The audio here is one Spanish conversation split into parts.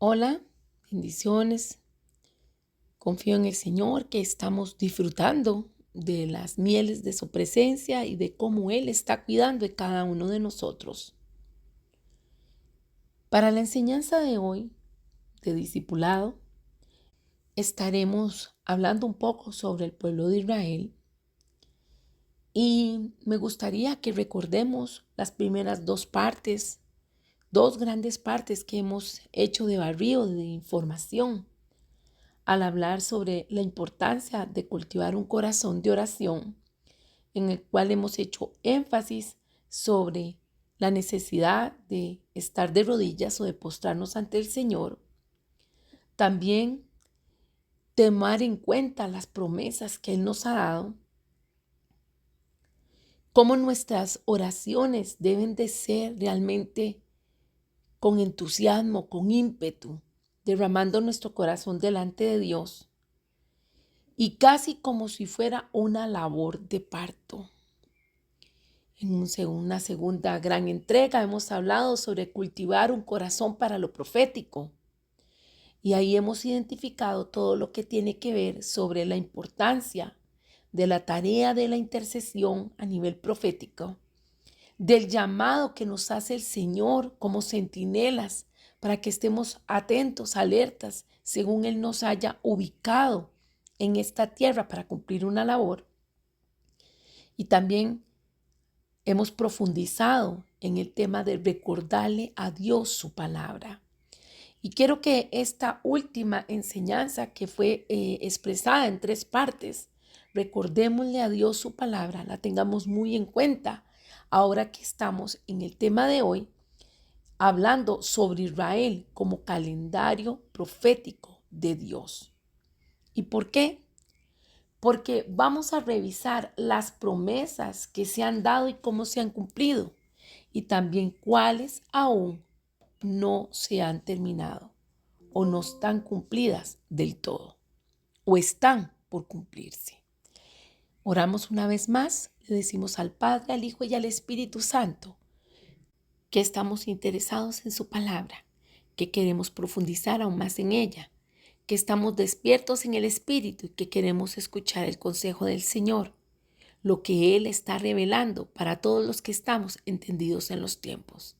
Hola, bendiciones. Confío en el Señor que estamos disfrutando de las mieles de su presencia y de cómo Él está cuidando de cada uno de nosotros. Para la enseñanza de hoy, de discipulado, estaremos hablando un poco sobre el pueblo de Israel y me gustaría que recordemos las primeras dos grandes partes que hemos hecho de barrio de información al hablar sobre la importancia de cultivar un corazón de oración, en el cual hemos hecho énfasis sobre la necesidad de estar de rodillas o de postrarnos ante el Señor. También tomar en cuenta las promesas que Él nos ha dado, cómo nuestras oraciones deben de ser realmente con entusiasmo, con ímpetu, derramando nuestro corazón delante de Dios y casi como si fuera una labor de parto. En una segunda gran entrega hemos hablado sobre cultivar un corazón para lo profético y ahí hemos identificado todo lo que tiene que ver sobre la importancia de la tarea de la intercesión a nivel profético, del llamado que nos hace el Señor como centinelas para que estemos atentos, alertas, según Él nos haya ubicado en esta tierra para cumplir una labor. Y también hemos profundizado en el tema de recordarle a Dios su palabra. Y quiero que esta última enseñanza que fue expresada en 3 partes, recordémosle a Dios su palabra, la tengamos muy en cuenta ahora que estamos en el tema de hoy, hablando sobre Israel como calendario profético de Dios. ¿Y por qué? Porque vamos a revisar las promesas que se han dado y cómo se han cumplido, y también cuáles aún no se han terminado o no están cumplidas del todo o están por cumplirse. Oramos una vez más, le decimos al Padre, al Hijo y al Espíritu Santo que estamos interesados en su palabra, que queremos profundizar aún más en ella, que estamos despiertos en el Espíritu y que queremos escuchar el consejo del Señor, lo que Él está revelando para todos los que estamos entendidos en los tiempos.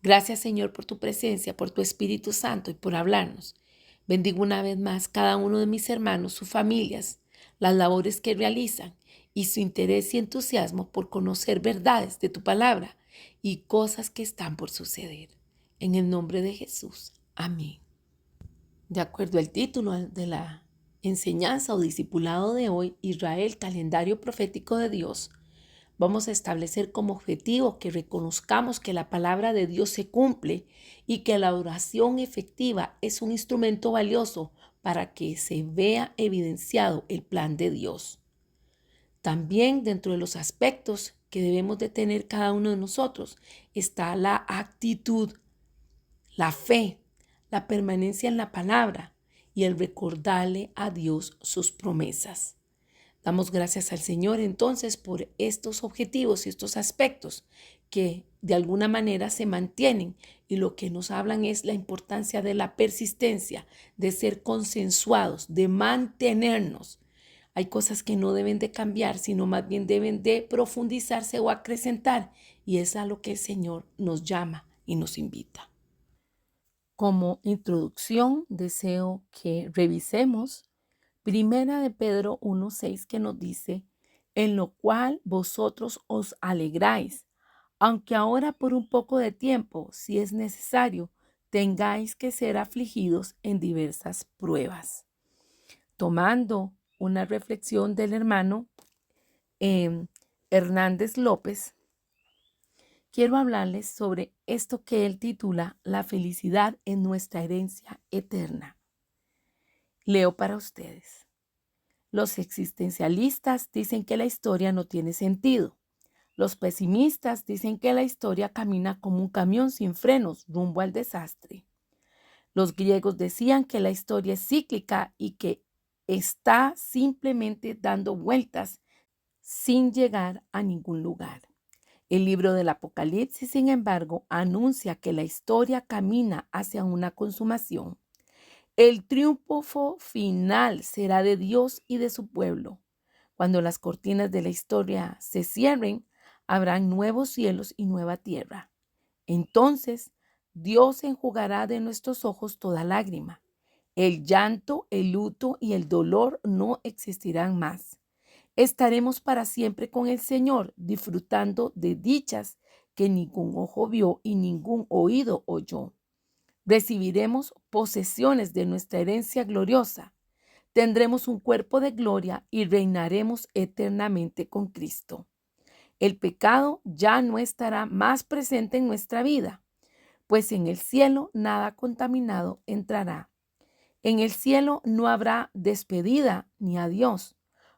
Gracias, Señor, por tu presencia, por tu Espíritu Santo y por hablarnos. Bendigo una vez más cada uno de mis hermanos, sus familias, las labores que realizan y su interés y entusiasmo por conocer verdades de tu palabra y cosas que están por suceder. En el nombre de Jesús. Amén. De acuerdo al título de la enseñanza o discipulado de hoy, Israel, calendario profético de Dios, vamos a establecer como objetivo que reconozcamos que la palabra de Dios se cumple y que la oración efectiva es un instrumento valioso para que se vea evidenciado el plan de Dios. También dentro de los aspectos que debemos de tener cada uno de nosotros está la actitud, la fe, la permanencia en la palabra y el recordarle a Dios sus promesas. Damos gracias al Señor entonces por estos objetivos y estos aspectos que de alguna manera se mantienen y lo que nos hablan es la importancia de la persistencia, de ser consensuados, de mantenernos. Hay cosas que no deben de cambiar, sino más bien deben de profundizarse o acrecentar y es a lo que el Señor nos llama y nos invita. Como introducción, deseo que revisemos Primera de Pedro 1:6 que nos dice, en lo cual vosotros os alegráis, aunque ahora por un poco de tiempo, si es necesario, tengáis que ser afligidos en diversas pruebas. Tomando una reflexión del hermano Hernández López, quiero hablarles sobre esto que él titula La felicidad en nuestra herencia eterna. Leo para ustedes. Los existencialistas dicen que la historia no tiene sentido. Los pesimistas dicen que la historia camina como un camión sin frenos rumbo al desastre. Los griegos decían que la historia es cíclica y que está simplemente dando vueltas sin llegar a ningún lugar. El libro del Apocalipsis, sin embargo, anuncia que la historia camina hacia una consumación. El triunfo final será de Dios y de su pueblo. Cuando las cortinas de la historia se cierren, habrán nuevos cielos y nueva tierra. Entonces, Dios enjugará de nuestros ojos toda lágrima. El llanto, el luto y el dolor no existirán más. Estaremos para siempre con el Señor, disfrutando de dichas que ningún ojo vio y ningún oído oyó. Recibiremos posesiones de nuestra herencia gloriosa. Tendremos un cuerpo de gloria y reinaremos eternamente con Cristo. El pecado ya no estará más presente en nuestra vida, pues en el cielo nada contaminado entrará. En el cielo no habrá despedida ni adiós,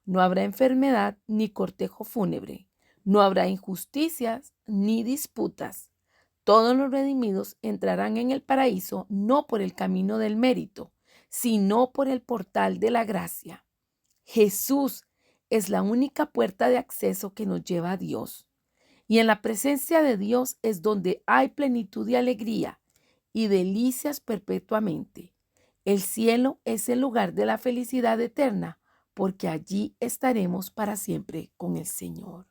no habrá enfermedad ni cortejo fúnebre, no habrá injusticias ni disputas. Todos los redimidos entrarán en el paraíso no por el camino del mérito, sino por el portal de la gracia. Jesús es la única puerta de acceso que nos lleva a Dios. Y en la presencia de Dios es donde hay plenitud de alegría y delicias perpetuamente. El cielo es el lugar de la felicidad eterna, porque allí estaremos para siempre con el Señor.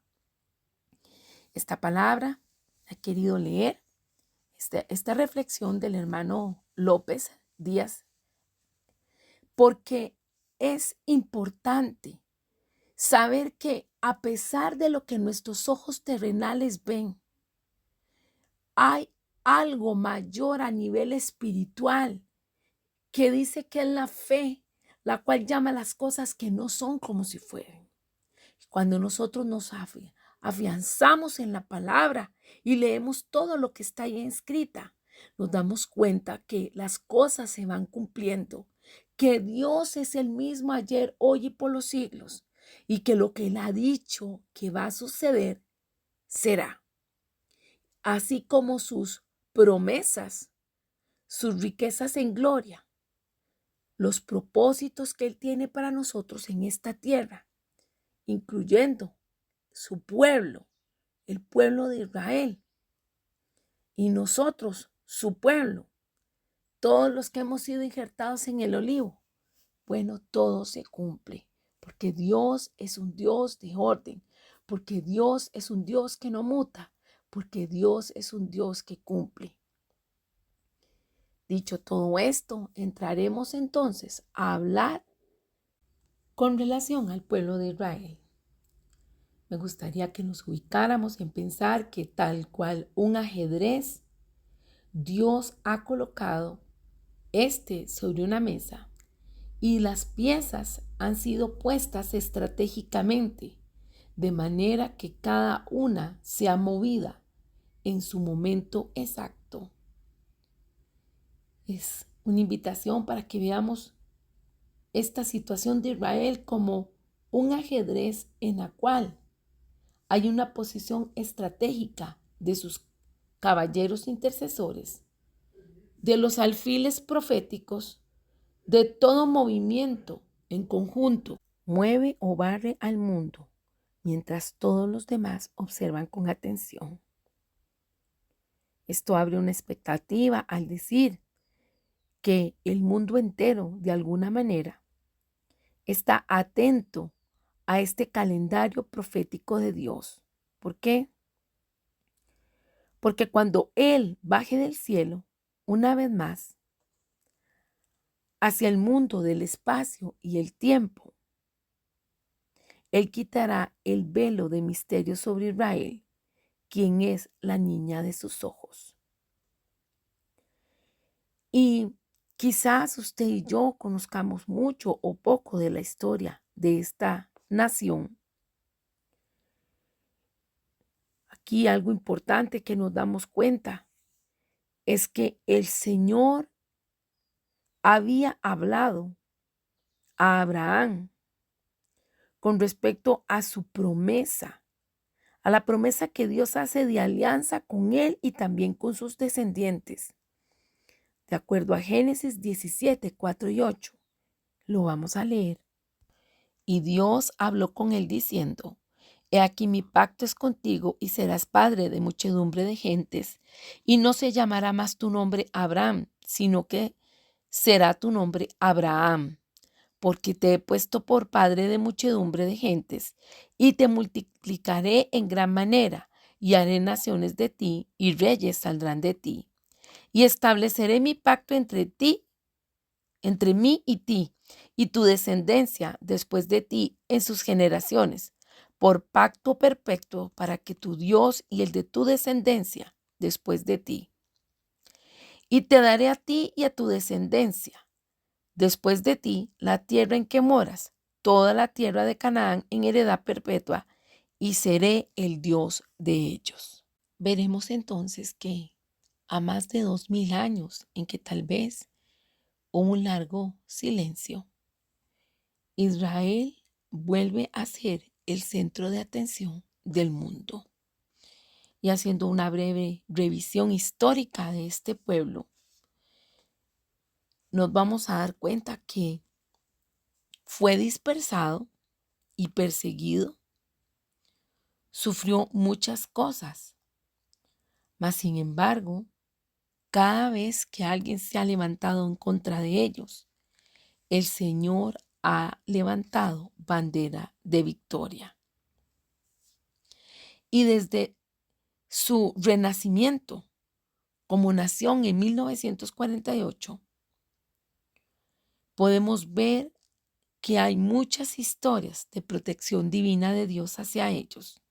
Esta palabra he querido leer, esta reflexión del hermano López Díaz, porque es importante saber que a pesar de lo que nuestros ojos terrenales ven, hay algo mayor a nivel espiritual que dice que es la fe, la cual llama las cosas que no son como si fueran. Cuando nosotros nos afianzamos en la palabra y leemos todo lo que está ahí escrita, nos damos cuenta que las cosas se van cumpliendo, que Dios es el mismo ayer, hoy y por los siglos, y que lo que Él ha dicho que va a suceder, será. Así como sus promesas, sus riquezas en gloria, los propósitos que Él tiene para nosotros en esta tierra, incluyendo su pueblo, el pueblo de Israel, y nosotros, su pueblo, todos los que hemos sido injertados en el olivo. Bueno, todo se cumple, porque Dios es un Dios de orden, porque Dios es un Dios que no muta, porque Dios es un Dios que cumple. Dicho todo esto, entraremos entonces a hablar con relación al pueblo de Israel. Me gustaría que nos ubicáramos en pensar que tal cual un ajedrez, Dios ha colocado sobre una mesa y las piezas han sido puestas estratégicamente, de manera que cada una sea movida en su momento exacto. Es una invitación para que veamos esta situación de Israel como un ajedrez en la cual hay una posición estratégica de sus caballeros intercesores, de los alfiles proféticos, de todo movimiento en conjunto. Mueve o barre al mundo, mientras todos los demás observan con atención. Esto abre una expectativa al decir que el mundo entero, de alguna manera, está atento a este calendario profético de Dios. ¿Por qué? Porque cuando Él baje del cielo, una vez más, hacia el mundo del espacio y el tiempo, Él quitará el velo de misterio sobre Israel, quien es la niña de sus ojos. Y quizás usted y yo conozcamos mucho o poco de la historia de esta nación. Aquí algo importante que nos damos cuenta es que el Señor había hablado a Abraham con respecto a su promesa, a la promesa que Dios hace de alianza con él y también con sus descendientes. De acuerdo a Génesis 17, 4 y 8, lo vamos a leer. Y Dios habló con él diciendo: He aquí mi pacto es contigo y serás padre de muchedumbre de gentes, y no se llamará más tu nombre Abraham, sino que será tu nombre Abraham, porque te he puesto por padre de muchedumbre de gentes, y te multiplicaré en gran manera, y haré naciones de ti, y reyes saldrán de ti. Y estableceré mi pacto entre mí y tu descendencia después de ti en sus generaciones, por pacto perpetuo para que tu Dios y el de tu descendencia después de ti. Y te daré a ti y a tu descendencia después de ti la tierra en que moras, toda la tierra de Canaán en heredad perpetua, y seré el Dios de ellos. Veremos entonces que a más de 2000 años en que tal vez hubo un largo silencio, Israel vuelve a ser el centro de atención del mundo. Y haciendo una breve revisión histórica de este pueblo, nos vamos a dar cuenta que fue dispersado y perseguido, sufrió muchas cosas, mas sin embargo, cada vez que alguien se ha levantado en contra de ellos, el Señor ha levantado bandera de victoria. Y desde su renacimiento como nación en 1948, podemos ver que hay muchas historias de protección divina de Dios hacia ellos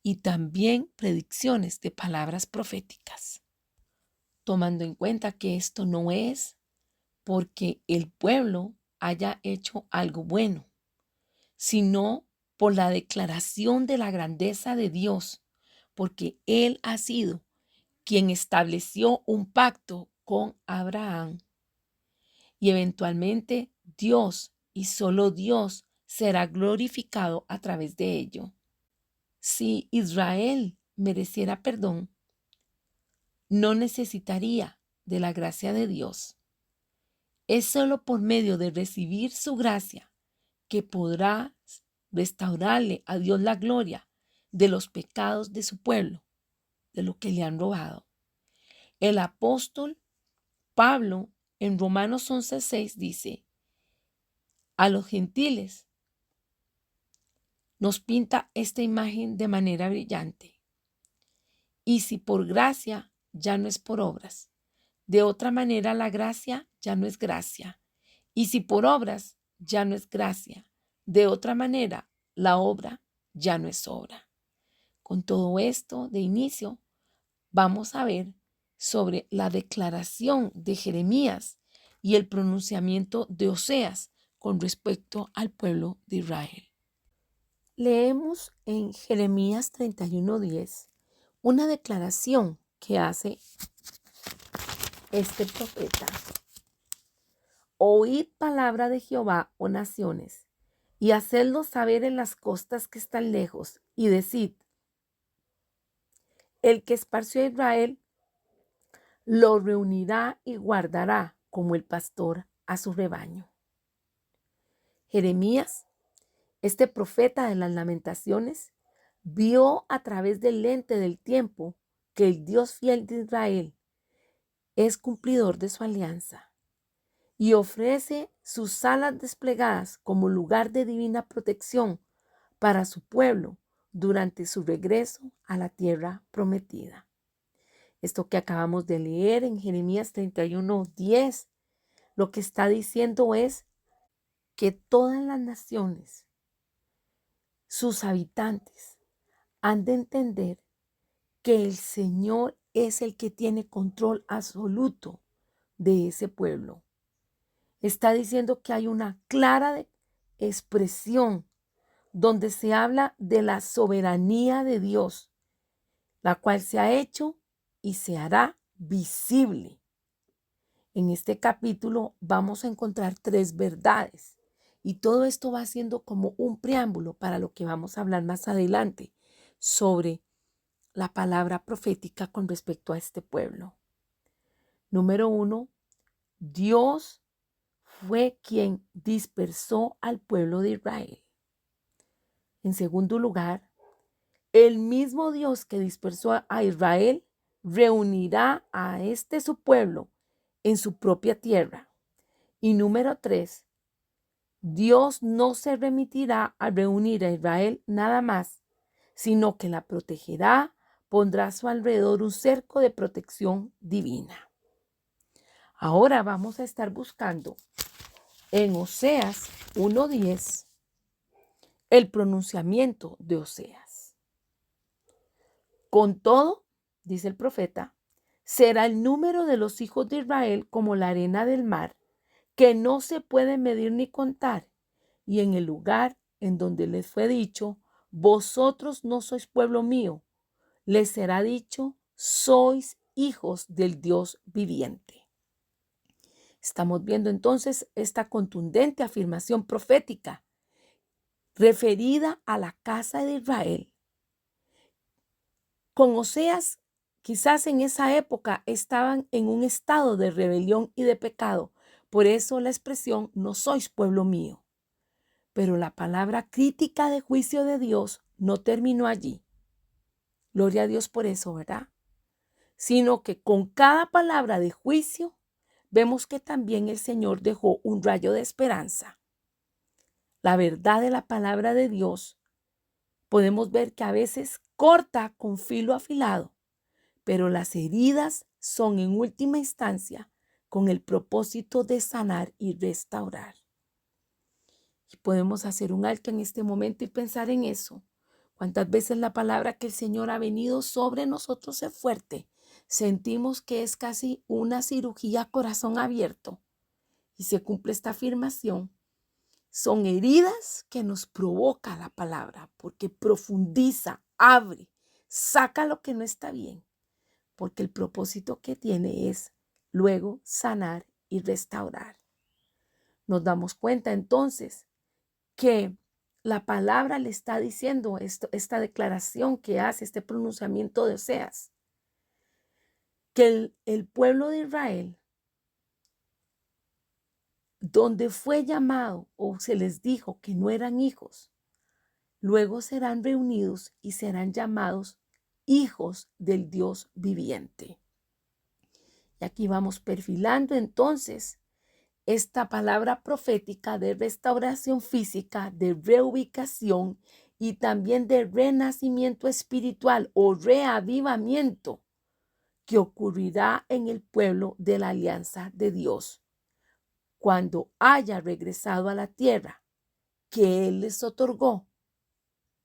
y también predicciones de palabras proféticas, tomando en cuenta que esto no es porque el pueblo haya hecho algo bueno, sino por la declaración de la grandeza de Dios, porque Él ha sido quien estableció un pacto con Abraham y eventualmente Dios y solo Dios será glorificado a través de ello. Si Israel mereciera perdón, no necesitaría de la gracia de Dios. Es solo por medio de recibir su gracia que podrá restaurarle a Dios la gloria de los pecados de su pueblo, de lo que le han robado. El apóstol Pablo en Romanos 11:6 dice, a los gentiles nos pinta esta imagen de manera brillante. Y si por gracia, ya no es por obras. De otra manera, la gracia ya no es gracia. Y si por obras, ya no es gracia. De otra manera, la obra ya no es obra. Con todo esto de inicio, vamos a ver sobre la declaración de Jeremías y el pronunciamiento de Oseas con respecto al pueblo de Israel. Leemos en Jeremías 31:10 una declaración que hace este profeta. Oíd palabra de Jehová, oh naciones, y hacedlo saber en las costas que están lejos, y decid, el que esparció a Israel lo reunirá y guardará como el pastor a su rebaño. Jeremías, este profeta de las lamentaciones, vio a través del lente del tiempo que el Dios fiel de Israel es cumplidor de su alianza y ofrece sus alas desplegadas como lugar de divina protección para su pueblo durante su regreso a la tierra prometida. Esto que acabamos de leer en Jeremías 31:10, lo que está diciendo es que todas las naciones, sus habitantes, han de entender que el Señor es el que tiene control absoluto de ese pueblo. Está diciendo que hay una clara expresión donde se habla de la soberanía de Dios, la cual se ha hecho y se hará visible. En este capítulo vamos a encontrar 3 verdades y todo esto va siendo como un preámbulo para lo que vamos a hablar más adelante sobre la palabra profética con respecto a este pueblo. Número 1, Dios fue quien dispersó al pueblo de Israel. En segundo lugar, El mismo Dios que dispersó a Israel reunirá a su pueblo en su propia tierra. Y número 3, Dios no se remitirá a reunir a Israel nada más, sino que la protegerá, pondrá a su alrededor un cerco de protección divina. Ahora vamos a estar buscando en Oseas 1:10 el pronunciamiento de Oseas. Con todo, dice el profeta, será el número de los hijos de Israel como la arena del mar, que no se puede medir ni contar. Y en el lugar en donde les fue dicho, vosotros no sois pueblo mío, les será dicho, sois hijos del Dios viviente. Estamos viendo entonces esta contundente afirmación profética referida a la casa de Israel. Con Oseas, quizás en esa época estaban en un estado de rebelión y de pecado. Por eso la expresión no sois pueblo mío. Pero la palabra crítica de juicio de Dios no terminó allí. Gloria a Dios por eso, ¿verdad? Sino que con cada palabra de juicio vemos que también el Señor dejó un rayo de esperanza. La verdad de la palabra de Dios podemos ver que a veces corta con filo afilado, pero las heridas son en última instancia con el propósito de sanar y restaurar. Y podemos hacer un alto en este momento y pensar en eso. ¿Cuántas veces la palabra que el Señor ha venido sobre nosotros es fuerte? Sentimos que es casi una cirugía a corazón abierto. Y se cumple esta afirmación. Son heridas que nos provoca la palabra porque profundiza, abre, saca lo que no está bien. Porque el propósito que tiene es luego sanar y restaurar. Nos damos cuenta entonces que la palabra le está diciendo esta declaración que hace, este pronunciamiento de Oseas, que el pueblo de Israel, donde fue llamado o se les dijo que no eran hijos, luego serán reunidos y serán llamados hijos del Dios viviente. Y aquí vamos perfilando entonces esta palabra profética de restauración física, de reubicación y también de renacimiento espiritual o reavivamiento que ocurrirá en el pueblo de la alianza de Dios cuando haya regresado a la tierra que Él les otorgó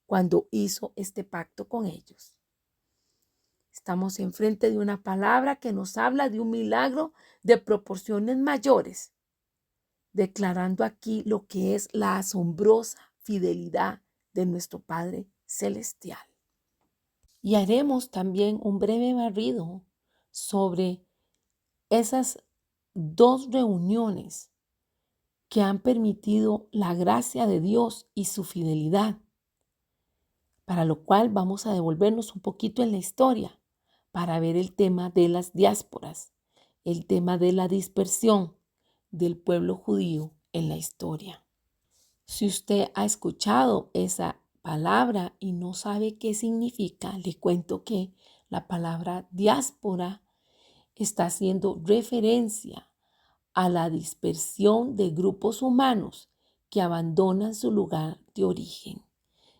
cuando hizo este pacto con ellos. Estamos enfrente de una palabra que nos habla de un milagro de proporciones mayores, declarando aquí lo que es la asombrosa fidelidad de nuestro Padre Celestial. Y haremos también un breve barrido sobre esas dos reuniones que han permitido la gracia de Dios y su fidelidad, para lo cual vamos a devolvernos un poquito en la historia para ver el tema de las diásporas, el tema de la dispersión del pueblo judío en la historia. Si usted ha escuchado esa palabra y no sabe qué significa, le cuento que la palabra diáspora está haciendo referencia a la dispersión de grupos humanos que abandonan su lugar de origen.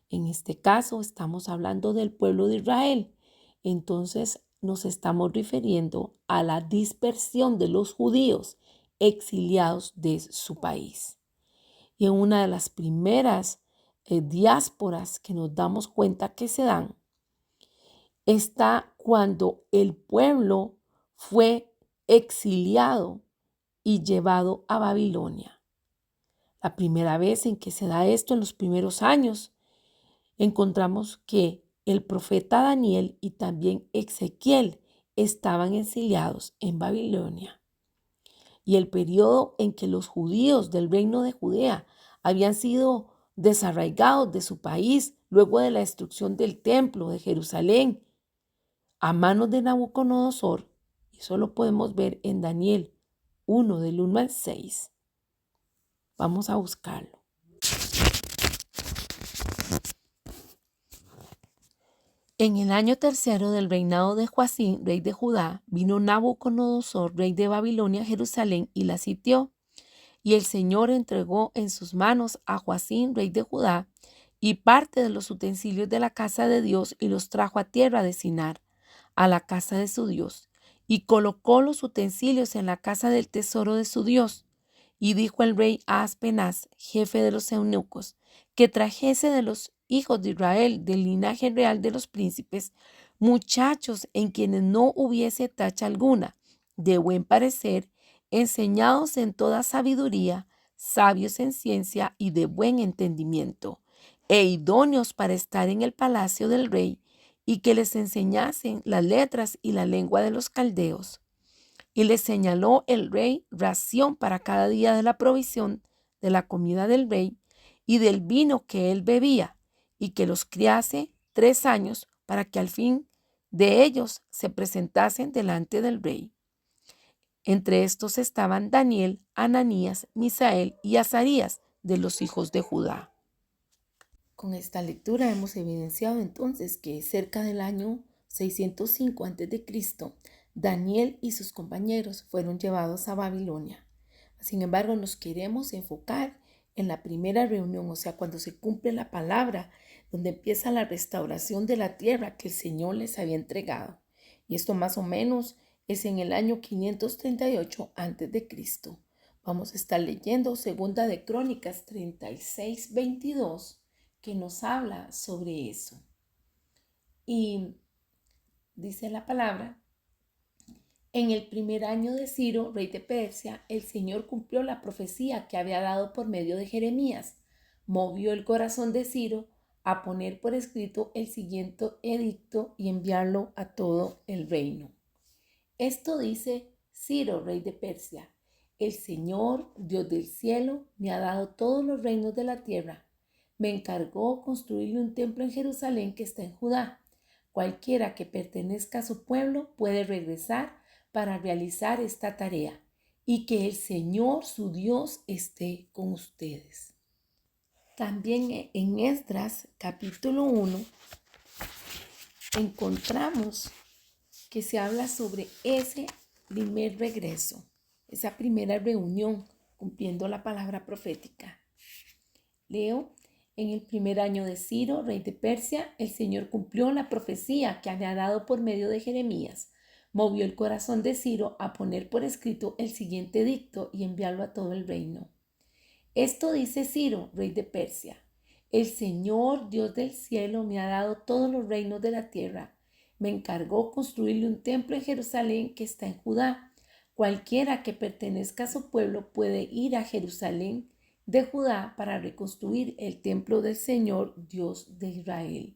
En este caso estamos hablando del pueblo de Israel. Entonces nos estamos refiriendo a la dispersión de los judíos exiliados de su país. Y en una de las primeras diásporas que nos damos cuenta que se dan, está cuando el pueblo fue exiliado y llevado a Babilonia. La primera vez en que se da esto, en los primeros años, encontramos que el profeta Daniel y también Ezequiel estaban exiliados en Babilonia. Y el periodo en que los judíos del reino de Judea habían sido desarraigados de su país luego de la destrucción del templo de Jerusalén a manos de Nabucodonosor, y eso lo podemos ver en Daniel 1 del 1 al 6. Vamos a buscarlo. En el año tercero del reinado de Joacim, rey de Judá, vino Nabucodonosor, rey de Babilonia, a Jerusalén y la sitió. Y el Señor entregó en sus manos a Joacim, rey de Judá, y parte de los utensilios de la casa de Dios, y los trajo a tierra de Sinar, a la casa de su Dios, y colocó los utensilios en la casa del tesoro de su Dios. Y dijo el rey a Aspenaz, jefe de los eunucos, que trajese de los hijos de Israel, del linaje real de los príncipes, muchachos en quienes no hubiese tacha alguna, de buen parecer, enseñados en toda sabiduría, sabios en ciencia y de buen entendimiento, e idóneos para estar en el palacio del rey, y que les enseñasen las letras y la lengua de los caldeos. Y les señaló el rey ración para cada día de la provisión de la comida del rey y del vino que él bebía, y que los criase 3 años para que al fin de ellos se presentasen delante del rey. Entre estos estaban Daniel, Ananías, Misael y Azarías, de los hijos de Judá. Con esta lectura hemos evidenciado entonces que cerca del año 605 a.C., Daniel y sus compañeros fueron llevados a Babilonia. Sin embargo, nos queremos enfocar en la primera reunión, o sea, cuando se cumple la palabra, donde empieza la restauración de la tierra que el Señor les había entregado. Y esto más o menos es en el año 538 a.C. Vamos a estar leyendo Segunda de Crónicas 36:22, que nos habla sobre eso. Y dice la palabra: en el primer año de Ciro, rey de Persia, el Señor cumplió la profecía que había dado por medio de Jeremías. Movió el corazón de Ciro a poner por escrito el siguiente edicto y enviarlo a todo el reino. Esto dice Ciro, rey de Persia: el Señor, Dios del cielo, me ha dado todos los reinos de la tierra. Me encargó construirle un templo en Jerusalén que está en Judá. Cualquiera que pertenezca a su pueblo puede regresar para realizar esta tarea, y que el Señor, su Dios, esté con ustedes. También en Esdras, capítulo 1, encontramos que se habla sobre ese primer regreso, esa primera reunión, cumpliendo la palabra profética. Leo: en el primer año de Ciro, rey de Persia, el Señor cumplió la profecía que había dado por medio de Jeremías. Movió el corazón de Ciro a poner por escrito el siguiente edicto y enviarlo a todo el reino. Esto dice Ciro, rey de Persia: el Señor, Dios del cielo, me ha dado todos los reinos de la tierra. Me encargó construirle un templo en Jerusalén que está en Judá. Cualquiera que pertenezca a su pueblo puede ir a Jerusalén de Judá para reconstruir el templo del Señor, Dios de Israel,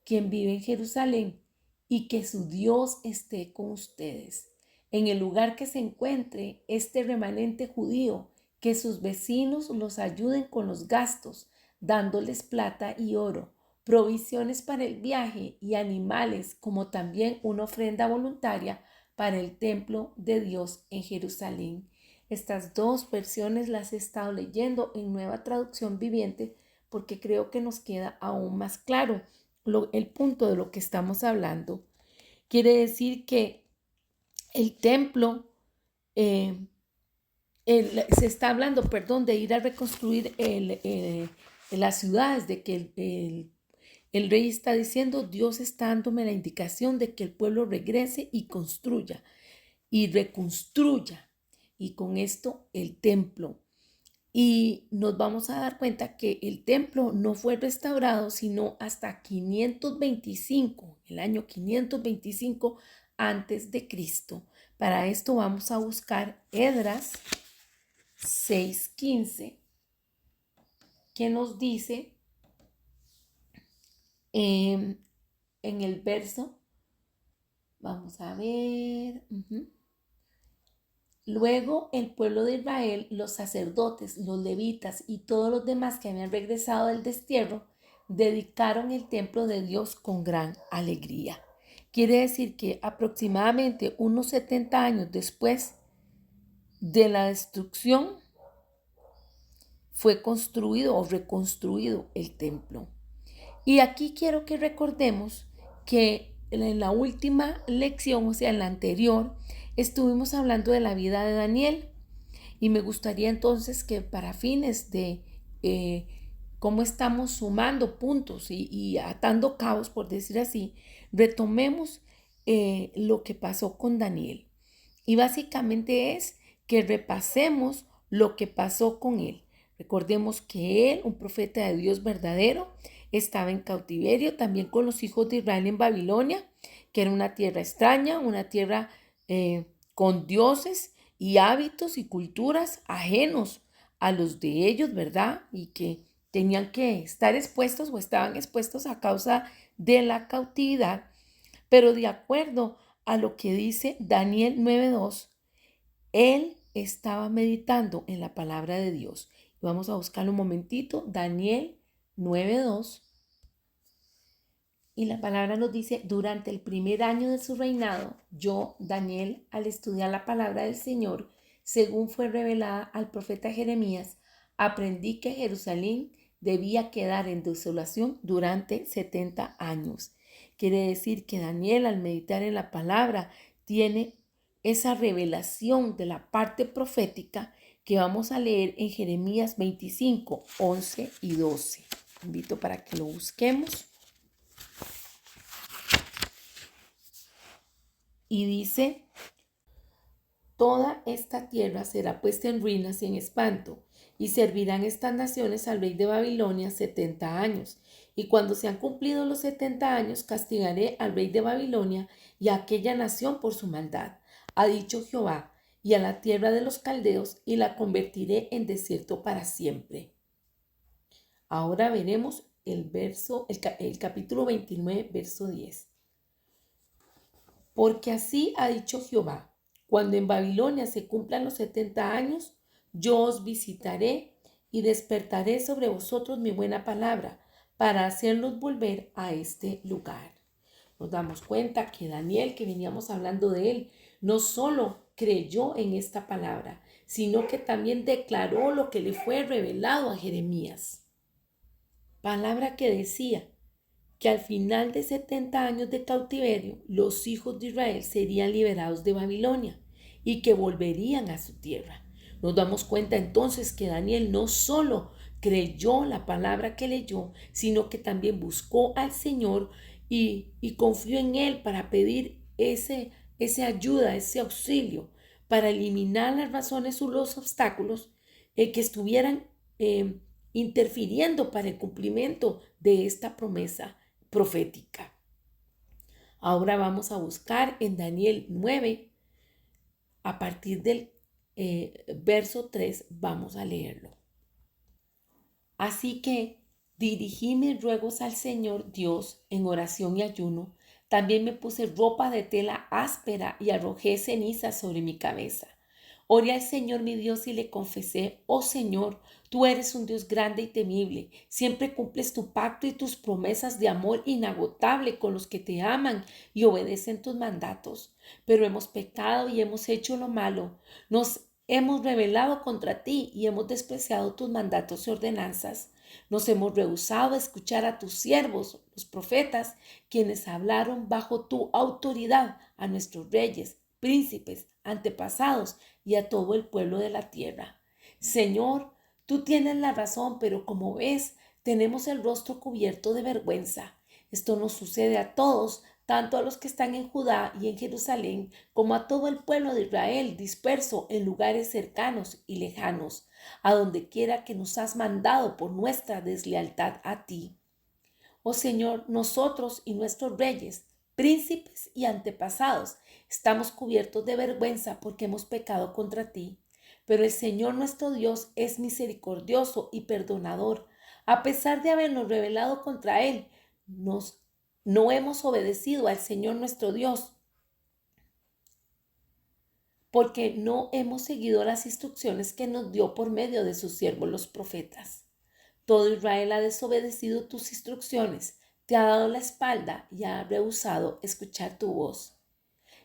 quien vive en Jerusalén, y que su Dios esté con ustedes. En el lugar que se encuentre este remanente judío, que sus vecinos los ayuden con los gastos, dándoles plata y oro, provisiones para el viaje y animales, como también una ofrenda voluntaria para el templo de Dios en Jerusalén. Estas dos versiones las he estado leyendo en Nueva Traducción Viviente porque creo que nos queda aún más claro el punto de lo que estamos hablando. Quiere decir que el templo, se está hablando, de ir a reconstruir las ciudades, de que el rey está diciendo: Dios está dándome la indicación de que el pueblo regrese y construya y reconstruya, y con esto el templo. Y nos vamos a dar cuenta que el templo no fue restaurado sino hasta 525, el año 525 antes de Cristo. Para esto vamos a buscar Esdras 6:15, que nos dice en el verso, vamos a ver, luego el pueblo de Israel, los sacerdotes, los levitas y todos los demás que habían regresado del destierro, dedicaron el templo de Dios con gran alegría. Quiere decir que aproximadamente unos 70 años después de la destrucción fue construido o reconstruido el templo. Y aquí quiero que recordemos que en la última lección, o sea, en la anterior, estuvimos hablando de la vida de Daniel. Y me gustaría entonces que para fines de cómo estamos sumando puntos y atando cabos, por decir así, retomemos lo que pasó con Daniel. Y básicamente es que repasemos lo que pasó con él. Recordemos que él, un profeta de Dios verdadero, estaba en cautiverio también con los hijos de Israel en Babilonia, que era una tierra extraña, una tierra con dioses y hábitos y culturas ajenos a los de ellos, ¿verdad? Y que tenían que estar expuestos o estaban expuestos a causa de la cautividad. Pero de acuerdo a lo que dice Daniel 9:2, él estaba meditando en la palabra de Dios. Vamos a buscarlo un momentito, Daniel 9:2. Y la palabra nos dice, durante el primer año de su reinado, yo, Daniel, al estudiar la palabra del Señor, según fue revelada al profeta Jeremías, aprendí que Jerusalén debía quedar en desolación durante 70 años. Quiere decir que Daniel, al meditar en la palabra, tiene esa revelación de la parte profética que vamos a leer en Jeremías 25, 11 y 12. Invito para que lo busquemos. Y dice, toda esta tierra será puesta en ruinas y en espanto, y servirán estas naciones al rey de Babilonia 70 años. Y cuando se han cumplido los 70 años, castigaré al rey de Babilonia y a aquella nación por su maldad, ha dicho Jehová, y a la tierra de los caldeos, y la convertiré en desierto para siempre. Ahora veremos el capítulo 29, verso 10. Porque así ha dicho Jehová, cuando en Babilonia se cumplan los 70 años, yo os visitaré y despertaré sobre vosotros mi buena palabra para hacerlos volver a este lugar. Nos damos cuenta que Daniel, que veníamos hablando de él, no solo creyó en esta palabra, sino que también declaró lo que le fue revelado a Jeremías. Palabra que decía que al final de 70 años de cautiverio, los hijos de Israel serían liberados de Babilonia y que volverían a su tierra. Nos damos cuenta entonces que Daniel no solo creyó la palabra que leyó, sino que también buscó al Señor y confió en Él para pedir esa ayuda, ese auxilio, para eliminar las razones o los obstáculos que estuvieran interfiriendo para el cumplimiento de esta promesa profética. Ahora vamos a buscar en Daniel 9, a partir del verso 3, vamos a leerlo. Así que dirigí mis ruegos al Señor Dios en oración y ayuno. También me puse ropa de tela áspera y arrojé ceniza sobre mi cabeza. Oré al Señor mi Dios y le confesé, oh Señor, tú eres un Dios grande y temible, siempre cumples tu pacto y tus promesas de amor inagotable con los que te aman y obedecen tus mandatos. Pero hemos pecado y hemos hecho lo malo, nos hemos rebelado contra ti y hemos despreciado tus mandatos y ordenanzas. Nos hemos rehusado a escuchar a tus siervos, los profetas, quienes hablaron bajo tu autoridad a nuestros reyes, príncipes, antepasados y a todo el pueblo de la tierra. Señor, tú tienes la razón, pero como ves, tenemos el rostro cubierto de vergüenza. Esto nos sucede a todos, tanto a los que están en Judá y en Jerusalén, como a todo el pueblo de Israel disperso en lugares cercanos y lejanos, a donde quiera que nos has mandado por nuestra deslealtad a ti. Oh Señor, nosotros y nuestros reyes, príncipes y antepasados, estamos cubiertos de vergüenza porque hemos pecado contra ti. Pero el Señor nuestro Dios es misericordioso y perdonador. A pesar de habernos rebelado contra Él, no hemos obedecido al Señor nuestro Dios, porque no hemos seguido las instrucciones que nos dio por medio de sus siervos los profetas. Todo Israel ha desobedecido tus instrucciones, te ha dado la espalda y ha rehusado escuchar tu voz.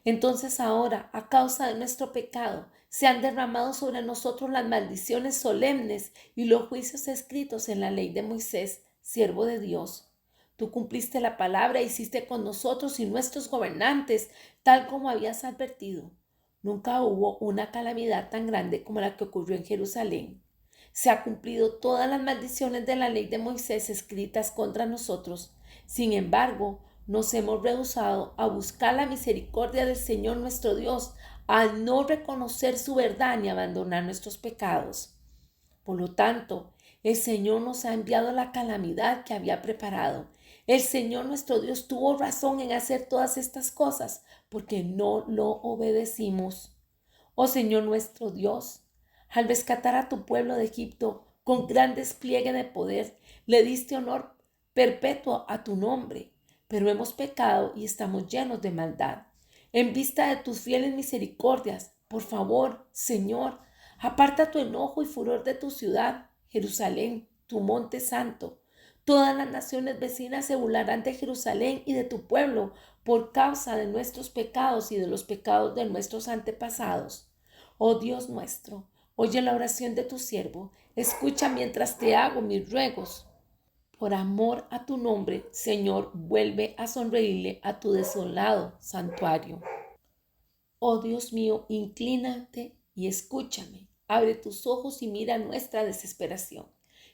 Entonces ahora, a causa de nuestro pecado, se han derramado sobre nosotros las maldiciones solemnes y los juicios escritos en la ley de Moisés, siervo de Dios. Tú cumpliste la palabra, hiciste con nosotros y nuestros gobernantes, tal como habías advertido. Nunca hubo una calamidad tan grande como la que ocurrió en Jerusalén. Se ha cumplido todas las maldiciones de la ley de Moisés escritas contra nosotros. Sin embargo, nos hemos rehusado a buscar la misericordia del Señor nuestro Dios, al no reconocer su verdad ni abandonar nuestros pecados. Por lo tanto, el Señor nos ha enviado la calamidad que había preparado. El Señor nuestro Dios tuvo razón en hacer todas estas cosas porque no lo obedecimos. Oh Señor nuestro Dios, al rescatar a tu pueblo de Egipto con gran despliegue de poder, le diste honor perpetuo a tu nombre, pero hemos pecado y estamos llenos de maldad. En vista de tus fieles misericordias, por favor, Señor, aparta tu enojo y furor de tu ciudad, Jerusalén, tu monte santo. Todas las naciones vecinas se burlarán de Jerusalén y de tu pueblo por causa de nuestros pecados y de los pecados de nuestros antepasados. Oh Dios nuestro, oye la oración de tu siervo, escucha mientras te hago mis ruegos. Por amor a tu nombre, Señor, vuelve a sonreírle a tu desolado santuario. Oh Dios mío, inclínate y escúchame. Abre tus ojos y mira nuestra desesperación.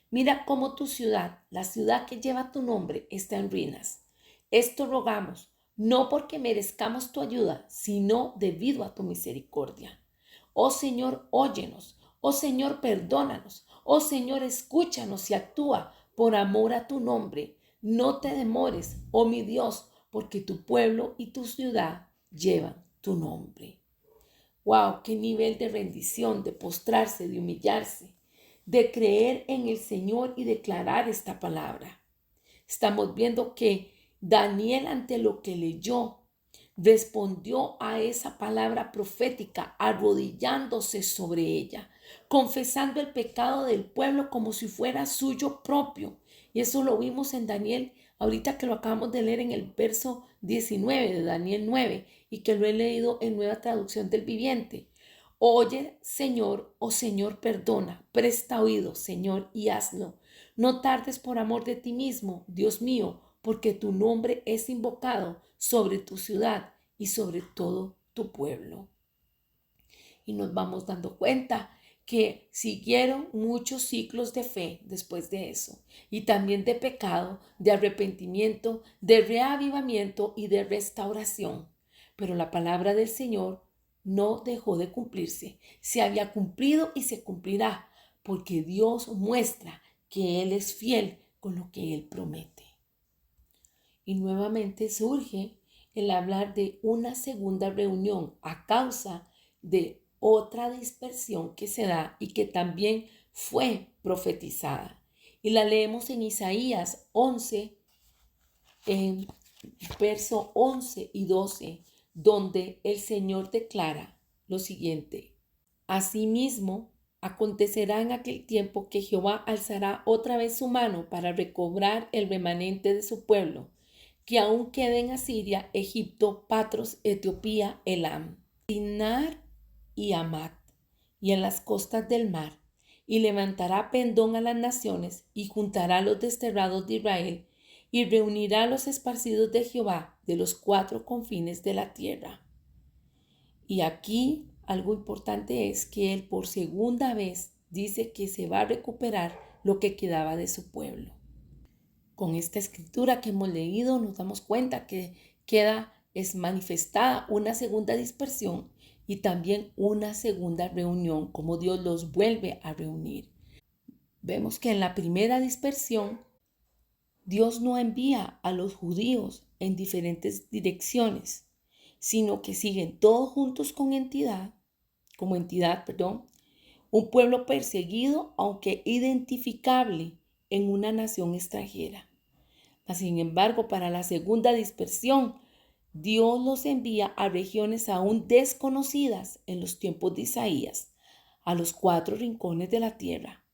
Mira cómo tu ciudad, la ciudad que lleva tu nombre, está en ruinas. Esto rogamos, no porque merezcamos tu ayuda, sino debido a tu misericordia. Oh Señor, óyenos. Oh Señor, perdónanos. Oh Señor, escúchanos y actúa por amor a tu nombre. No te demores, oh mi Dios, porque tu pueblo y tu ciudad llevan tu nombre. ¡Wow! ¡Qué nivel de rendición, de postrarse, de humillarse, de creer en el Señor y declarar esta palabra! Estamos viendo que Daniel, ante lo que leyó, respondió a esa palabra profética arrodillándose sobre ella, confesando el pecado del pueblo como si fuera suyo propio. Y eso lo vimos en Daniel, ahorita que lo acabamos de leer en el verso 19 de Daniel 9 y que lo he leído en Nueva Traducción del Viviente. Oye, Señor, oh Señor, perdona, presta oído, Señor, y hazlo. No tardes por amor de ti mismo, Dios mío, porque tu nombre es invocado sobre tu ciudad y sobre todo tu pueblo. Y nos vamos dando cuenta que siguieron muchos ciclos de fe después de eso, y también de pecado, de arrepentimiento, de reavivamiento y de restauración. Pero la palabra del Señor no dejó de cumplirse, se había cumplido y se cumplirá, porque Dios muestra que Él es fiel con lo que Él promete. Y nuevamente surge el hablar de una segunda reunión a causa de otra dispersión que se da y que también fue profetizada. Y la leemos en Isaías 11, en verso 11 y 12, donde el Señor declara lo siguiente: Asimismo, acontecerá en aquel tiempo que Jehová alzará otra vez su mano para recobrar el remanente de su pueblo, que aún quede en Asiria, Egipto, Patros, Etiopía, Elam, Sinar y Amat, y en las costas del mar, y levantará pendón a las naciones, y juntará a los desterrados de Israel, y reunirá a los esparcidos de Jehová de los cuatro confines de la tierra. Y aquí algo importante es que él por segunda vez dice que se va a recuperar lo que quedaba de su pueblo. Con esta escritura que hemos leído nos damos cuenta que es manifestada una segunda dispersión y también una segunda reunión, como Dios los vuelve a reunir. Vemos que en la primera dispersión Dios no envía a los judíos en diferentes direcciones, sino que siguen todos juntos como entidad, un pueblo perseguido aunque identificable en una nación extranjera. Sin embargo, para la segunda dispersión, Dios los envía a regiones aún desconocidas en los tiempos de Isaías, a los cuatro rincones de la tierra.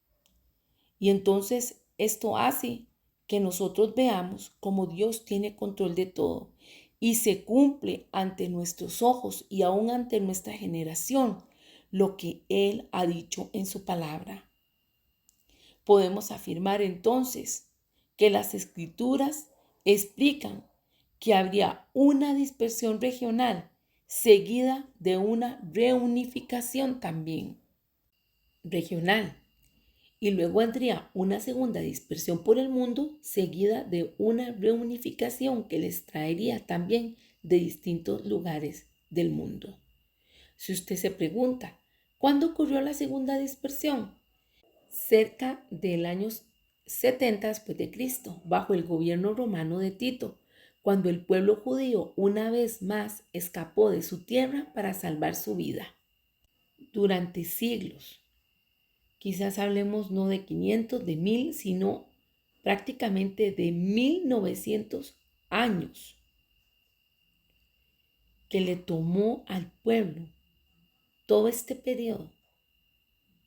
Y entonces esto hace que nosotros veamos cómo Dios tiene control de todo y se cumple ante nuestros ojos y aún ante nuestra generación lo que Él ha dicho en su palabra. Podemos afirmar entonces que las Escrituras explican que habría una dispersión regional seguida de una reunificación también regional. Y luego vendría una segunda dispersión por el mundo seguida de una reunificación que les traería también de distintos lugares del mundo. Si usted se pregunta, ¿cuándo ocurrió la segunda dispersión? Cerca del año 70 después de Cristo, bajo el gobierno romano de Tito, cuando el pueblo judío una vez más escapó de su tierra para salvar su vida. Durante siglos, quizás hablemos no de 500, de 1000, sino prácticamente de 1900 años que le tomó al pueblo todo este periodo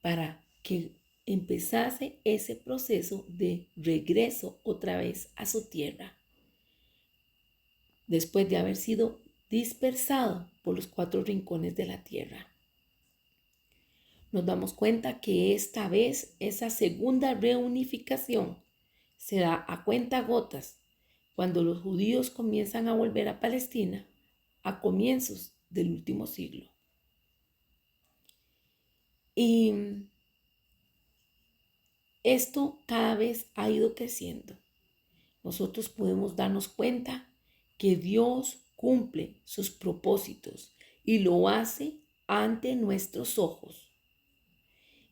para que empezase ese proceso de regreso otra vez a su tierra, después de haber sido dispersado por los 4 rincones de la tierra. Nos damos cuenta que esta vez esa segunda reunificación se da a cuentagotas cuando los judíos comienzan a volver a Palestina a comienzos del último siglo. Y esto cada vez ha ido creciendo. Nosotros podemos darnos cuenta que Dios cumple sus propósitos y lo hace ante nuestros ojos.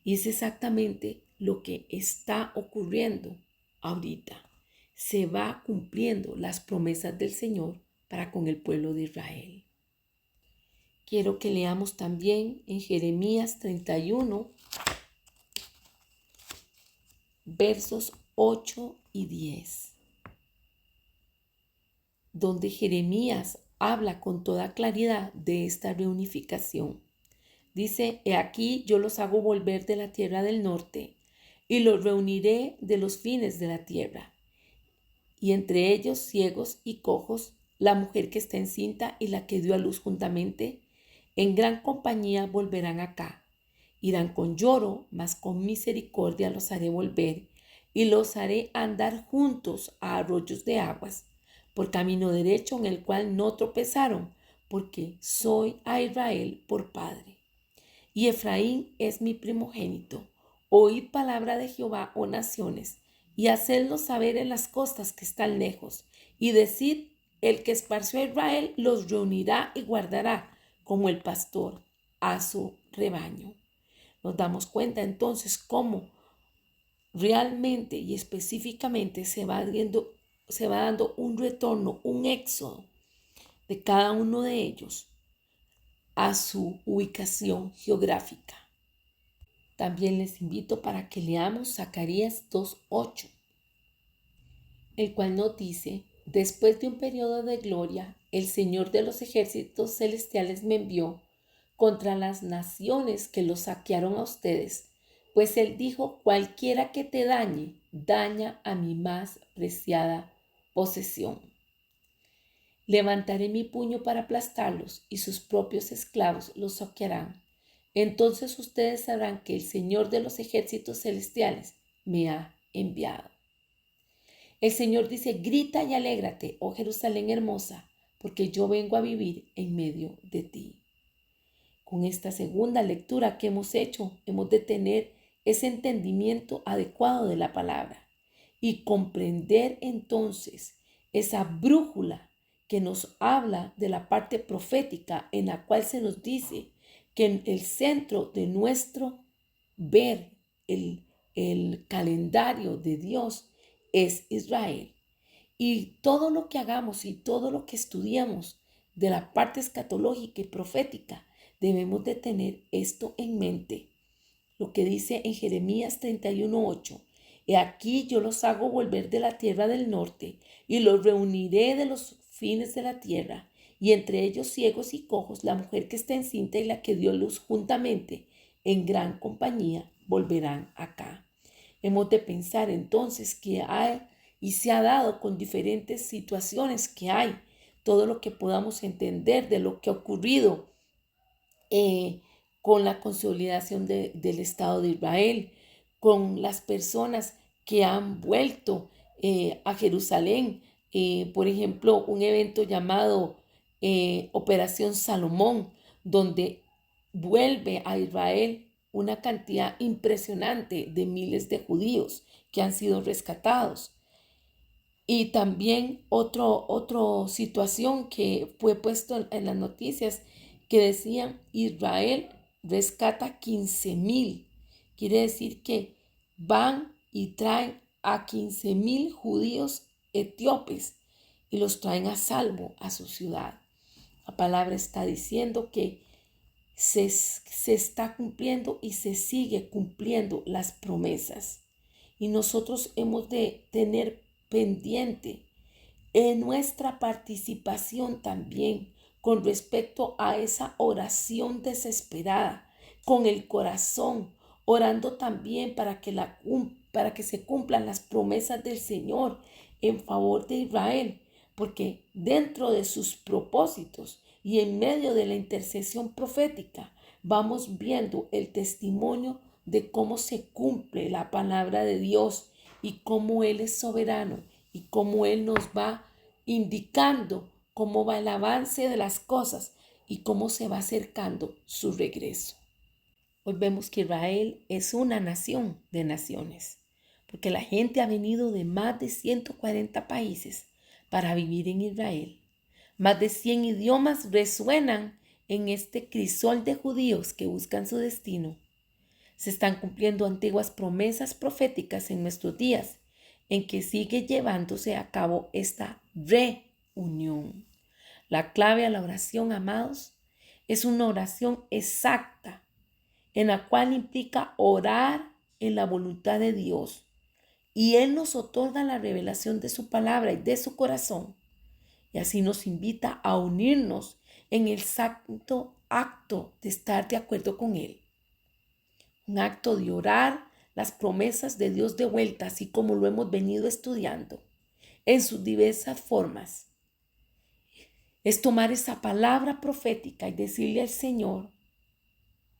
Y es exactamente lo que está ocurriendo ahorita. Se va cumpliendo las promesas del Señor para con el pueblo de Israel. Quiero que leamos también en Jeremías 31, versos 8 y 10, donde Jeremías habla con toda claridad de esta reunificación. Dice, he aquí yo los hago volver de la tierra del norte y los reuniré de los fines de la tierra. Y entre ellos ciegos y cojos, la mujer que está encinta y la que dio a luz juntamente, en gran compañía volverán acá. Irán con lloro, mas con misericordia los haré volver y los haré andar juntos a arroyos de aguas, por camino derecho en el cual no tropezaron, porque soy a Israel por padre. Y Efraín es mi primogénito. Oíd palabra de Jehová, oh naciones, y hacedlo saber en las costas que están lejos, y decid, el que esparció a Israel los reunirá y guardará, como el pastor a su rebaño. Nos damos cuenta entonces cómo realmente y específicamente se va dando un retorno, un éxodo de cada uno de ellos a su ubicación geográfica. También les invito para que leamos Zacarías 2:8, el cual nos dice, después de un periodo de gloria, el Señor de los ejércitos celestiales me envió contra las naciones que los saquearon a ustedes, pues Él dijo, cualquiera que te dañe, daña a mi más preciada posesión. Levantaré mi puño para aplastarlos y sus propios esclavos los saquearán. Entonces ustedes sabrán que el Señor de los ejércitos celestiales me ha enviado. El Señor dice, grita y alégrate, oh Jerusalén hermosa, porque yo vengo a vivir en medio de ti. Con esta segunda lectura que hemos hecho, hemos de tener ese entendimiento adecuado de la palabra y comprender entonces esa brújula que nos habla de la parte profética en la cual se nos dice que en el centro de nuestro ver el calendario de Dios es Israel. Y todo lo que hagamos y todo lo que estudiamos de la parte escatológica y profética, debemos de tener esto en mente. Lo que dice en Jeremías 31:8. He aquí yo los hago volver de la tierra del norte y los reuniré de los fines de la tierra, y entre ellos ciegos y cojos, la mujer que está encinta y la que dio luz juntamente, en gran compañía volverán acá. Hemos de pensar entonces que hay y se ha dado con diferentes situaciones que hay, todo lo que podamos entender de lo que ha ocurrido con la consolidación del Estado de Israel, con las personas que han vuelto a Jerusalén por ejemplo, un evento llamado Operación Salomón, donde vuelve a Israel una cantidad impresionante de miles de judíos que han sido rescatados. Y también otra situación que fue puesto en las noticias que decían Israel rescata 15,000. Quiere decir que van y traen a 15,000 judíos etíopes y los traen a salvo a su ciudad. La palabra está diciendo que se está cumpliendo y se sigue cumpliendo las promesas. Y nosotros hemos de tener pendiente en nuestra participación también con respecto a esa oración desesperada, con el corazón, orando también para que se cumplan las promesas del Señor en favor de Israel, porque dentro de sus propósitos y en medio de la intercesión profética vamos viendo el testimonio de cómo se cumple la palabra de Dios y cómo Él es soberano y cómo Él nos va indicando cómo va el avance de las cosas y cómo se va acercando su regreso. Hoy vemos que Israel es una nación de naciones, porque la gente ha venido de más de 140 países para vivir en Israel. Más de 100 idiomas resuenan en este crisol de judíos que buscan su destino. Se están cumpliendo antiguas promesas proféticas en nuestros días, en que sigue llevándose a cabo esta reunión. La clave a la oración, amados, es una oración exacta, en la cual implica orar en la voluntad de Dios. Y Él nos otorga la revelación de su palabra y de su corazón. Y así nos invita a unirnos en el santo acto de estar de acuerdo con Él. Un acto de orar las promesas de Dios de vuelta, así como lo hemos venido estudiando, en sus diversas formas. Es tomar esa palabra profética y decirle al Señor,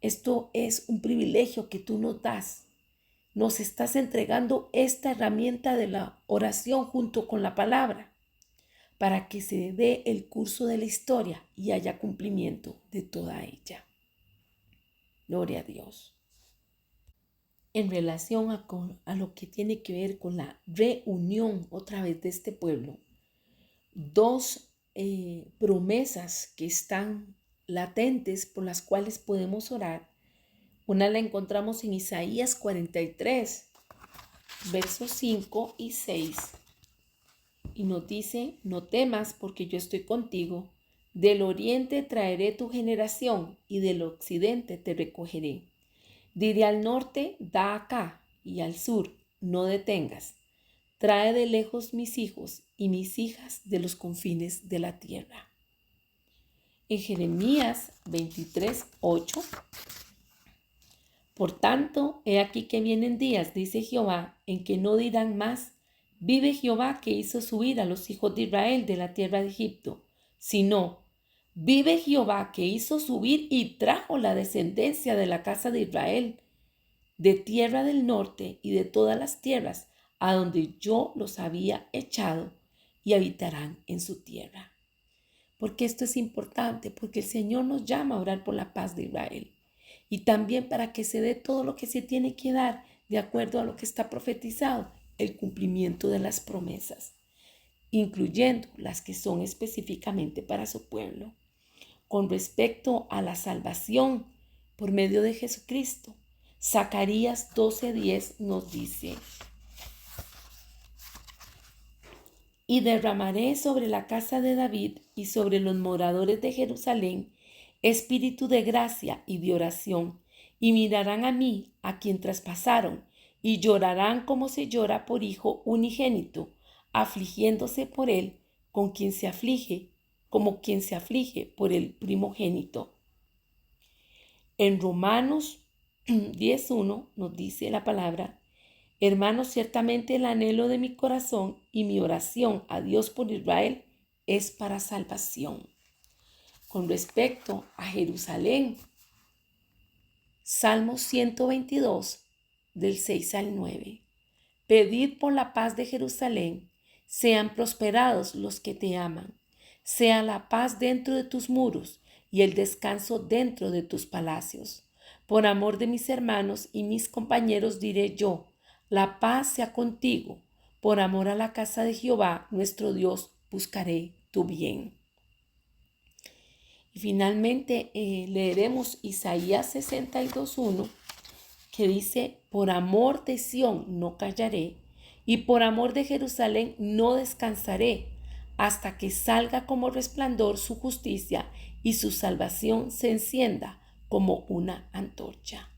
esto es un privilegio que tú nos das. Nos estás entregando esta herramienta de la oración junto con la palabra para que se dé el curso de la historia y haya cumplimiento de toda ella. Gloria a Dios. En relación a lo que tiene que ver con la reunión otra vez de este pueblo, dos promesas que están latentes por las cuales podemos orar. Una la encontramos en Isaías 43, versos 5 y 6. Y nos dice, no temas porque yo estoy contigo. Del oriente traeré tu generación y del occidente te recogeré. Diré al norte, da acá, y al sur, no detengas. Trae de lejos mis hijos y mis hijas de los confines de la tierra. En Jeremías 23, 8. Por tanto, he aquí que vienen días, dice Jehová, en que no dirán más, vive Jehová que hizo subir a los hijos de Israel de la tierra de Egipto, sino, vive Jehová que hizo subir y trajo la descendencia de la casa de Israel, de tierra del norte y de todas las tierras, a donde yo los había echado, y habitarán en su tierra. Porque esto es importante, porque el Señor nos llama a orar por la paz de Israel. Y también para que se dé todo lo que se tiene que dar de acuerdo a lo que está profetizado, el cumplimiento de las promesas, incluyendo las que son específicamente para su pueblo. Con respecto a la salvación por medio de Jesucristo, Zacarías 12:10 nos dice, y derramaré sobre la casa de David y sobre los moradores de Jerusalén espíritu de gracia y de oración, y mirarán a mí, a quien traspasaron, y llorarán como se llora por hijo unigénito, afligiéndose por él, con quien se aflige, como quien se aflige por el primogénito. En Romanos 10:1 nos dice la palabra, hermanos, ciertamente el anhelo de mi corazón y mi oración a Dios por Israel es para salvación. Con respecto a Jerusalén, Salmo 122, del 6 al 9. Pedid por la paz de Jerusalén, Sean prosperados los que te aman. Sea la paz dentro de tus muros y el descanso dentro de tus palacios. Por amor de mis hermanos y mis compañeros diré yo, la paz sea contigo. Por amor a la casa de Jehová, nuestro Dios, buscaré tu bien. Y finalmente leeremos Isaías 62:1, que dice, por amor de Sión no callaré, y por amor de Jerusalén no descansaré, hasta que salga como resplandor su justicia y su salvación se encienda como una antorcha.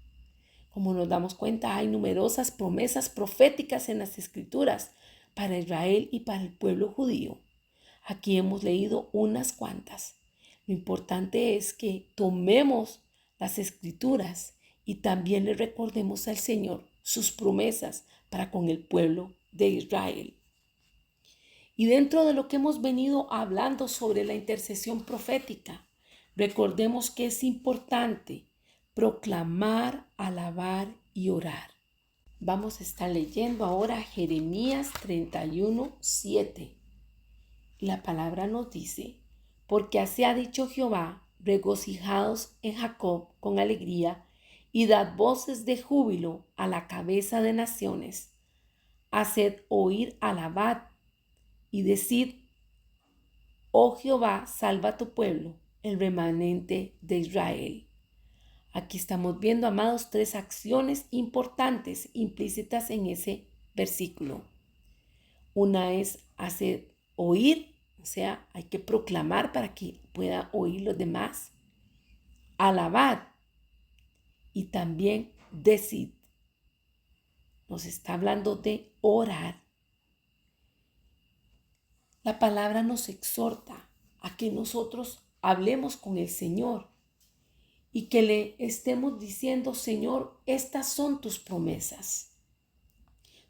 Como nos damos cuenta, hay numerosas promesas proféticas en las Escrituras para Israel y para el pueblo judío. Aquí hemos leído unas cuantas. Lo importante es que tomemos las Escrituras y también le recordemos al Señor sus promesas para con el pueblo de Israel. Y dentro de lo que hemos venido hablando sobre la intercesión profética, recordemos que es importante proclamar, alabar y orar. Vamos a estar leyendo ahora Jeremías 31:7. La palabra nos dice, porque así ha dicho Jehová, regocijaos en Jacob con alegría y dad voces de júbilo a la cabeza de naciones. Haced oír, alabad y decid, oh Jehová, salva a tu pueblo, el remanente de Israel. Aquí estamos viendo, amados, tres acciones importantes implícitas en ese versículo. Una es hacer oír, o sea, hay que proclamar para que pueda oír los demás. Alabad y también decid. Nos está hablando de orar. La palabra nos exhorta a que nosotros hablemos con el Señor y que le estemos diciendo, Señor, estas son tus promesas.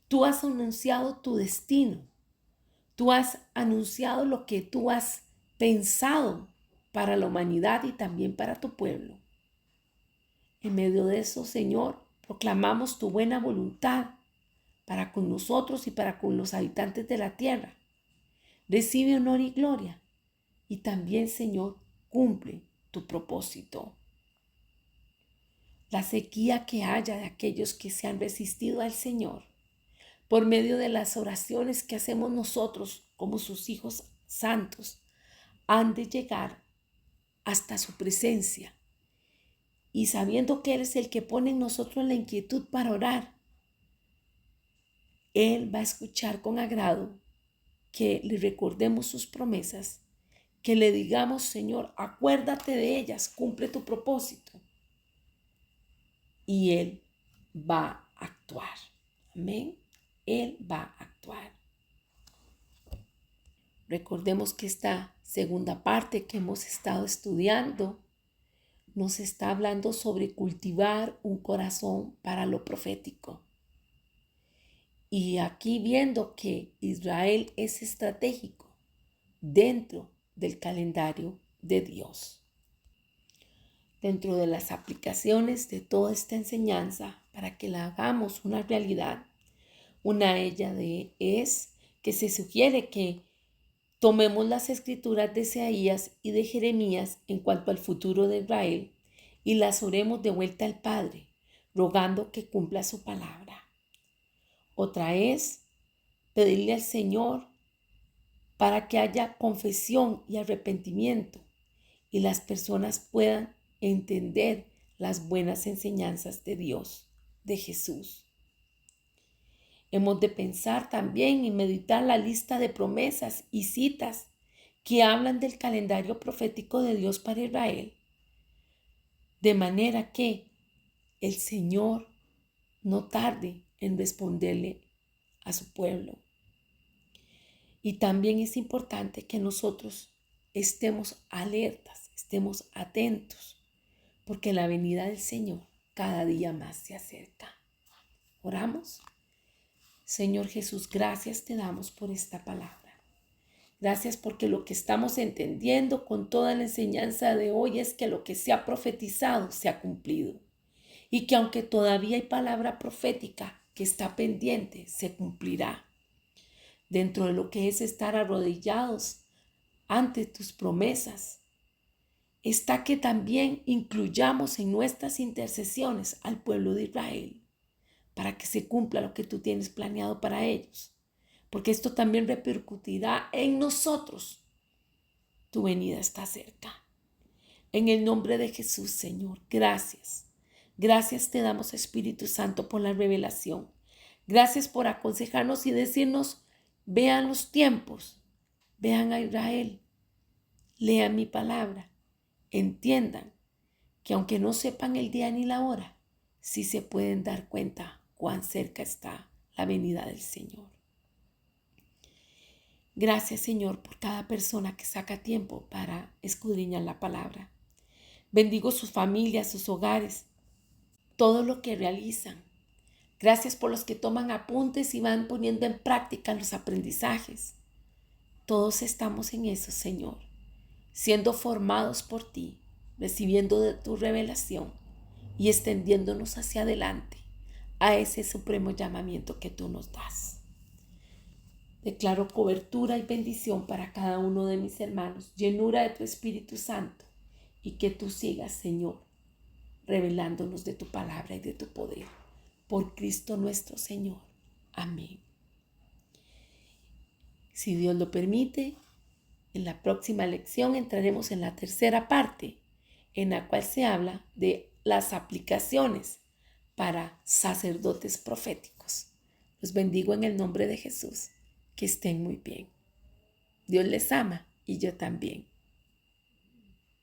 Tú has anunciado tu destino. Tú has anunciado lo que tú has pensado para la humanidad y también para tu pueblo. En medio de eso, Señor, proclamamos tu buena voluntad para con nosotros y para con los habitantes de la tierra. Recibe honor y gloria. Y también, Señor, cumple tu propósito. La sequía que haya de aquellos que se han resistido al Señor, por medio de las oraciones que hacemos nosotros como sus hijos santos, han de llegar hasta su presencia. Y sabiendo que Él es el que pone en nosotros la inquietud para orar, Él va a escuchar con agrado que le recordemos sus promesas, que le digamos, Señor, acuérdate de ellas, cumple tu propósito. Y Él va a actuar. Amén. Él va a actuar. Recordemos que esta segunda parte que hemos estado estudiando nos está hablando sobre cultivar un corazón para lo profético. Y aquí viendo que Israel es estratégico dentro del calendario de Dios. Dentro de las aplicaciones de toda esta enseñanza, para que la hagamos una realidad, una de ellas es que se sugiere que tomemos las escrituras de Isaías y de Jeremías en cuanto al futuro de Israel y las oremos de vuelta al Padre, rogando que cumpla su palabra. Otra es pedirle al Señor para que haya confesión y arrepentimiento y las personas puedan entender las buenas enseñanzas de Dios, de Jesús. Hemos de pensar también y meditar la lista de promesas y citas que hablan del calendario profético de Dios para Israel, de manera que el Señor no tarde en responderle a su pueblo. Y también es importante que nosotros estemos alertas, estemos atentos, porque la venida del Señor cada día más se acerca. ¿Oramos? Señor Jesús, gracias te damos por esta palabra. Gracias porque lo que estamos entendiendo con toda la enseñanza de hoy es que lo que se ha profetizado se ha cumplido. Y que aunque todavía hay palabra profética que está pendiente, se cumplirá. dentro de lo que es estar arrodillados ante tus promesas, está que también incluyamos en nuestras intercesiones al pueblo de Israel para que se cumpla lo que tú tienes planeado para ellos, porque esto también repercutirá en nosotros. Tu venida está cerca. En el nombre de Jesús, Señor, gracias. Gracias te damos, Espíritu Santo, por la revelación. Gracias por aconsejarnos y decirnos, vean los tiempos, vean a Israel, lean mi palabra, entiendan que aunque no sepan el día ni la hora, sí se pueden dar cuenta cuán cerca está la venida del Señor. Gracias, Señor, por cada persona que saca tiempo para escudriñar la palabra. Bendigo sus familias, sus hogares, todo lo que realizan. Gracias por los que toman apuntes y van poniendo en práctica los aprendizajes. Todos estamos en eso, Señor, siendo formados por ti, recibiendo de tu revelación y extendiéndonos hacia adelante a ese supremo llamamiento que tú nos das. Declaro cobertura y bendición para cada uno de mis hermanos, llenura de tu Espíritu Santo, y que tú sigas, Señor, revelándonos de tu palabra y de tu poder. Por Cristo nuestro Señor. Amén. Si Dios lo permite, en la próxima lección entraremos en la tercera parte, en la cual se habla de las aplicaciones para sacerdotes proféticos. Los bendigo en el nombre de Jesús. Que estén muy bien. Dios les ama y yo también.